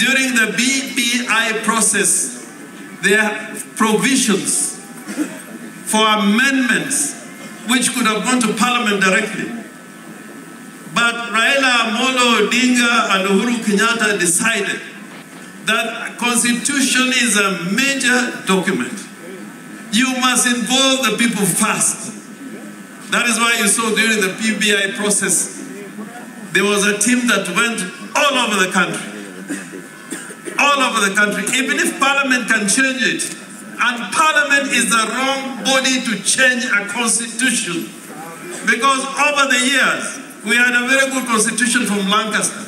during the BBI process, there are provisions for amendments which could have gone to Parliament directly. But Raila Amolo Odinga and Uhuru Kenyatta decided that Constitution is a major document. You must involve the people first. That is why you saw during the BBI process, there was a team that went all over the country. All over the country, even if Parliament can change it. And Parliament is the wrong body to change a constitution. Because over the years, we had a very good constitution from Lancaster,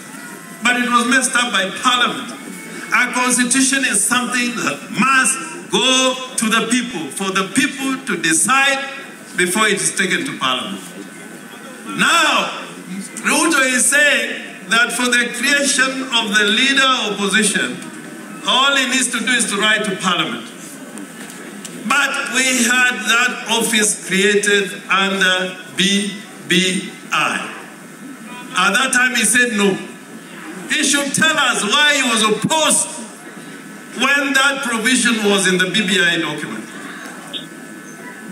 but it was messed up by Parliament. Our constitution is something that must go to the people, for the people to decide before it is taken to Parliament. Now, Ruto is saying that for the creation of the leader of opposition, all he needs to do is to write to Parliament. But we had that office created under BBI. At that time he said no. He should tell us why he was opposed when that provision was in the BBI document.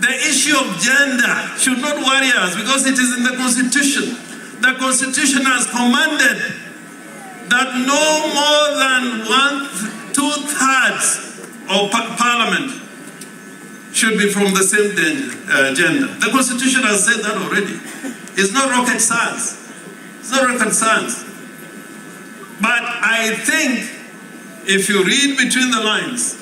The issue of gender should not worry us because it is in the Constitution. The Constitution has commanded that no more than 2/3 of Parliament should be from the same gender. The Constitution has said that already. It's not rocket science. It's not rocket science. But I think if you read between the lines,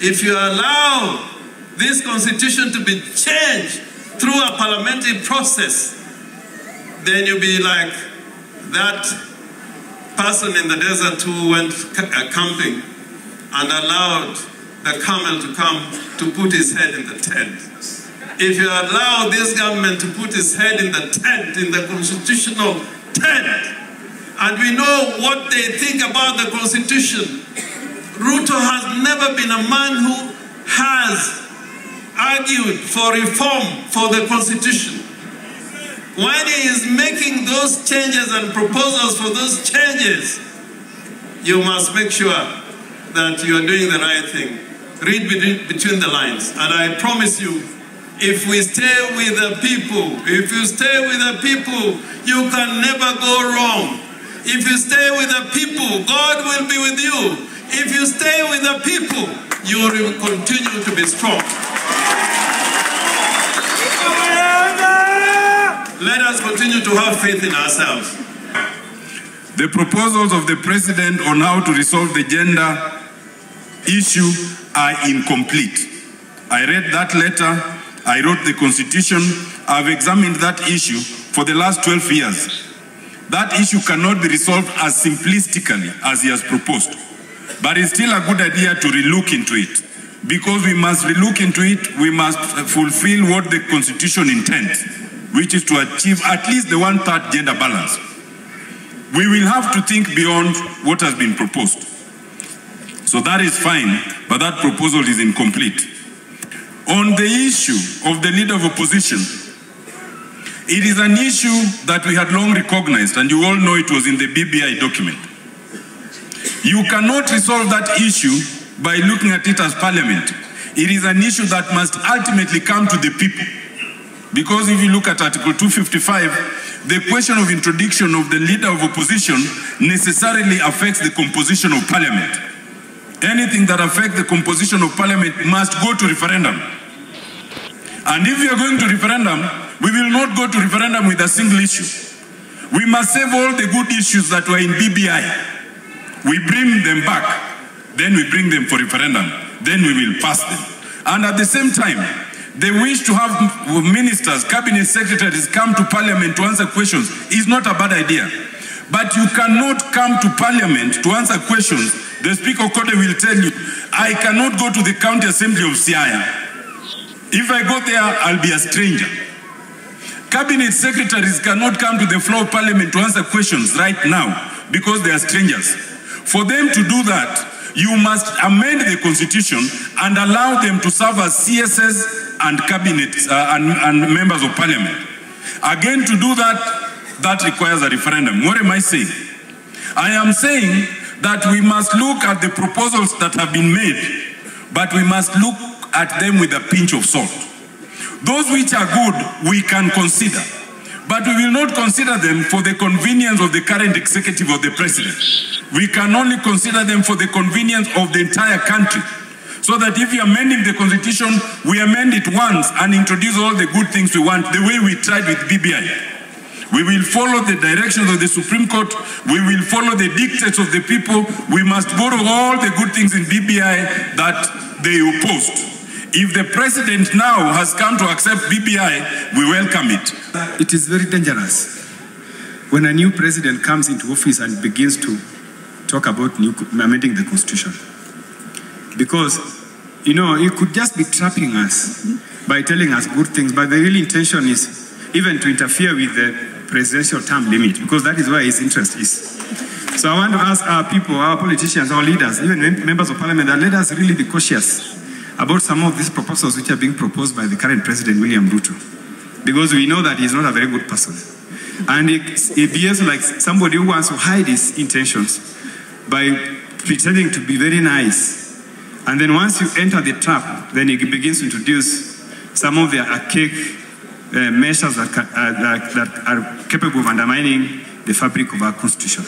if you allow this Constitution to be changed through a parliamentary process, then you'll be like that person in the desert who went camping and allowed the camel to come to put his head in the tent. If you allow this government to put his head in the tent, in the constitutional tent, and we know what they think about the Constitution, Ruto has never been a man who has argued for reform for the Constitution. When he is making those changes and proposals for those changes, you must make sure that you are doing the right thing. Read between the lines. And I promise you, if we stay with the people, if you stay with the people, you can never go wrong. If you stay with the people, God will be with you. If you stay with the people, you will continue to be strong. Let us continue to have faith in ourselves. The proposals of the President on how to resolve the gender issue are incomplete. I read that letter, I wrote the Constitution, I've examined that issue for the last 12 years. That issue cannot be resolved as simplistically as he has proposed. But it's still a good idea to relook into it. Because we must relook into it, we must fulfill what the Constitution intends, which is to achieve at least the 1/3 gender balance. We will have to think beyond what has been proposed. So that is fine, but that proposal is incomplete. On the issue of the leader of opposition, it is an issue that we had long recognized, and you all know it was in the BBI document. You cannot resolve that issue by looking at it as parliament. It is an issue that must ultimately come to the people. Because if you look at Article 255, the question of introduction of the leader of opposition necessarily affects the composition of parliament. Anything that affects the composition of parliament must go to referendum. And if we are going to referendum, we will not go to referendum with a single issue. We must save all the good issues that were in BBI. We bring them back, then we bring them for referendum, then we will pass them. And at the same time, the wish to have ministers, cabinet secretaries come to parliament to answer questions is not a bad idea. But you cannot come to parliament to answer questions. The Speaker of Court will tell you, I cannot go to the County Assembly of Siaya. If I go there, I'll be a stranger. Cabinet secretaries cannot come to the floor of parliament to answer questions right now because they are strangers. For them to do that, you must amend the Constitution and allow them to serve as CSs and cabinet and members of parliament. Again, to do that, that requires a referendum. What am I saying? I am saying that we must look at the proposals that have been made, but we must look at them with a pinch of salt. Those which are good, we can consider, but we will not consider them for the convenience of the current executive or the president. We can only consider them for the convenience of the entire country. So that if we are amending the constitution, we amend it once and introduce all the good things we want, the way we tried with BBI. We will follow the directions of the Supreme Court. We will follow the dictates of the people. We must borrow all the good things in BBI that they opposed. If the president now has come to accept BBI, we welcome it. It is very dangerous when a new president comes into office and begins to talk about amending the constitution. Because, you know, you could just be trapping us by telling us good things, but the real intention is even to interfere with the presidential term limit, because that is where his interest is. So I want to ask our people, our politicians, our leaders, even members of parliament, that let us really be cautious about some of these proposals which are being proposed by the current president, William Ruto. Because we know that he's not a very good person. And he behaves like somebody who wants to hide his intentions by pretending to be very nice. And then once you enter the trap, then he begins to introduce some of the archaic measures that are capable of undermining the fabric of our constitution.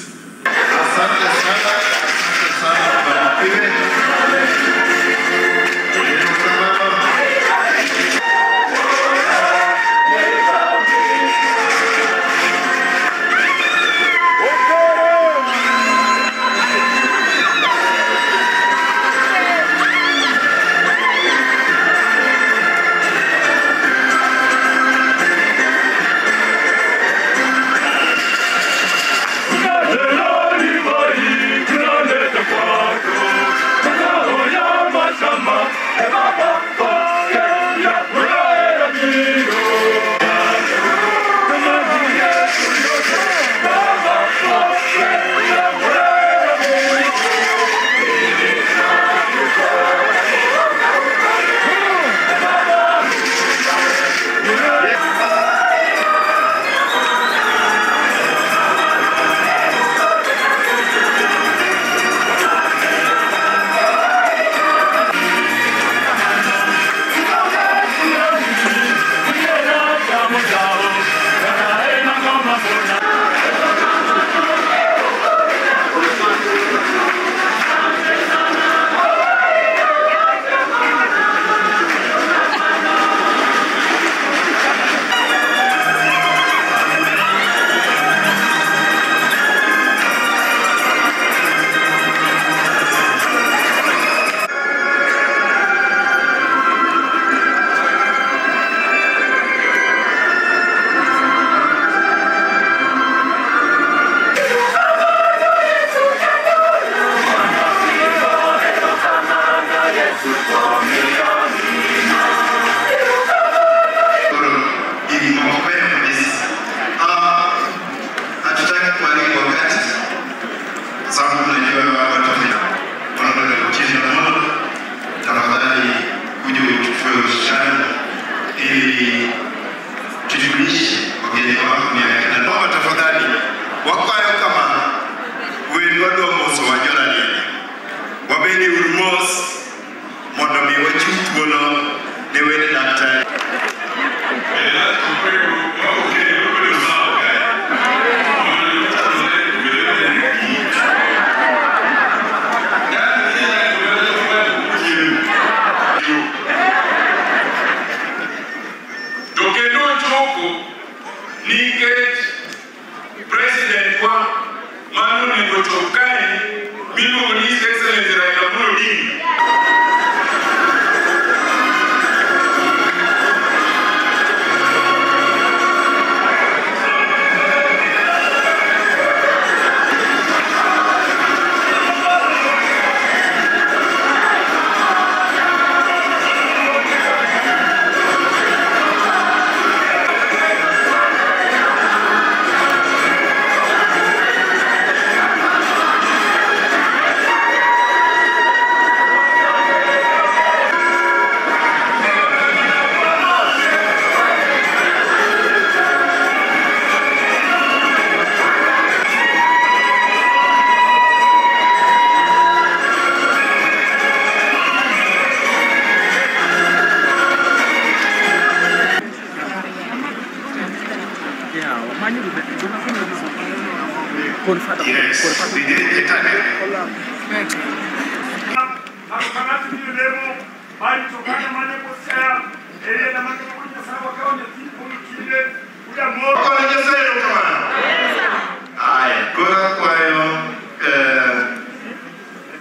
Yes, we did it.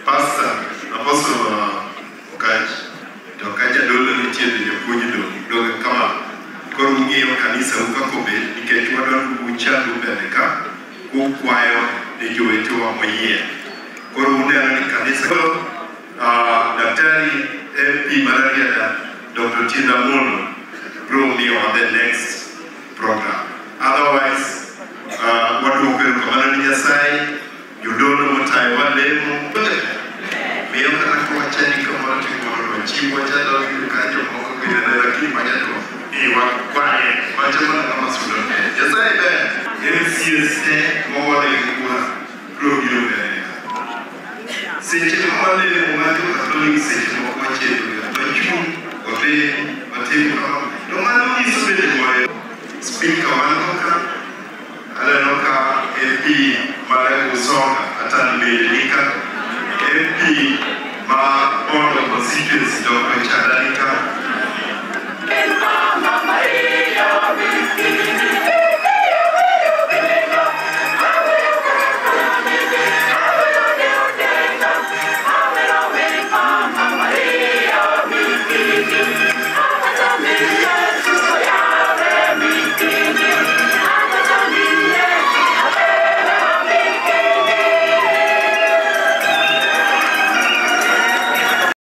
Pastor, Apostle Okaja dolo ni tiende ya punyido doga kama korungi wa kanisa ukakobe nikechwa don uchandu peleka ukwayo ni juwetu wa mwenye korunga ni kanisa daktari MP Malaria da Dr. Tina Mono brought me on the next program. Otherwise, what we will command in your side, you don't know what I want them. Meo kana kwa chani kama watu kwa chimbo cha dawa kaje mwako kwa lakini majato ni wa kwae majama kama sudoke. Yes I bet. MCS mwa ni kwa program ya. Sisi kama leo mwanzo Catholic sisi kwa chetu kwa chuo wote matendo kama ndio maana ni subiri moyo. Speaker wanoka alanoka MP Malago Songa atanimelika MP ma board of constituency Dr.